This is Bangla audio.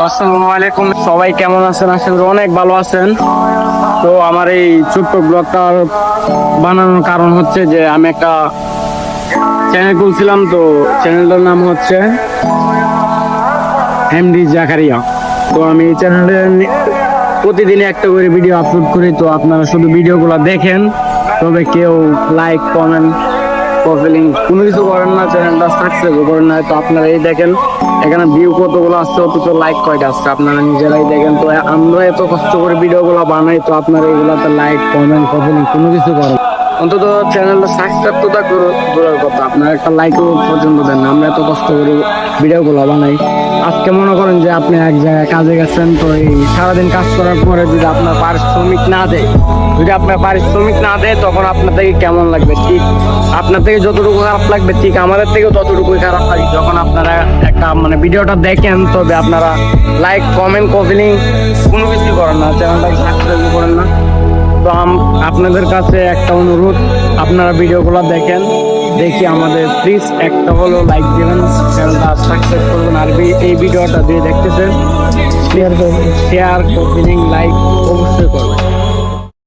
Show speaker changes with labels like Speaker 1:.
Speaker 1: আসসালামু আলাইকুম, সবাই কেমন আছেন? আশা করি অনেক ভালো আছেন। তো আমার এই ছোট্ট ব্লগটা বানানোর কারণ হচ্ছে যে আমি একটা চ্যানেল খুলছিলাম। তো চ্যানেলটার নাম হচ্ছে এমডি জাকারিয়া। তো আমি এই চ্যানেলে প্রতিদিনই একটা করে ভিডিও আপলোড করি। তো আপনারা শুধু ভিডিওগুলো দেখেন, তবে কেউ লাইক কমেন্ট প্রোফাইলিং কোনো কিছু করেন না, চ্যানেলটা সাবস্ক্রাইব করেন না। তো আপনারা এই দেখেন এখানে ভিউ কতগুলো আসছে, অথচ লাইক কয়টা আসছে আপনারা নিজেরাই দেখেন। তো আমরা এত কষ্ট করে ভিডিওগুলো বানাই, তো আপনারা এগুলাতে লাইক কমেন্ট প্রোফাইলিং কোনো কিছু করেন, অন্তত চ্যানেলটা সাবস্ক্রাইব তো তা দূরের কথা, আপনারা একটা লাইকও পর্যন্ত দেন না। আমরা এত কষ্ট করে ভিডিওগুলো বানাই। আজকে মনে করেন যে আপনি এক জায়গায় কাজে গেছেন, তো এই সারাদিন কাজ করার পরে যদি আপনার পারিশ্রমিক না দেয়, তখন আপনার থেকে কেমন লাগবে? ঠিক আপনার থেকে যতটুকু খারাপ লাগবে, ঠিক আমাদের থেকেও ততটুকুই খারাপ লাগে যখন আপনারা একটা ভিডিওটা দেখেন, তবে আপনারা লাইক কমেন্ট প্রোফাইলিং কোনো কিছু করেন না, চ্যানেলটাকে সাবস্ক্রাইব করেন না। তো আপনাদের কাছে একটা অনুরোধ, আপনারা ভিডিওগুলো দেখেন, দেখি আমাদের প্লিজ একটা হলো লাইক দেবেন, চ্যানেলটা সাবস্ক্রাইব করবেন। আর এই ভিডিওটা দিয়ে দেখতেছেন শেয়ার করবেন, লাইক অবশ্যই করবেন।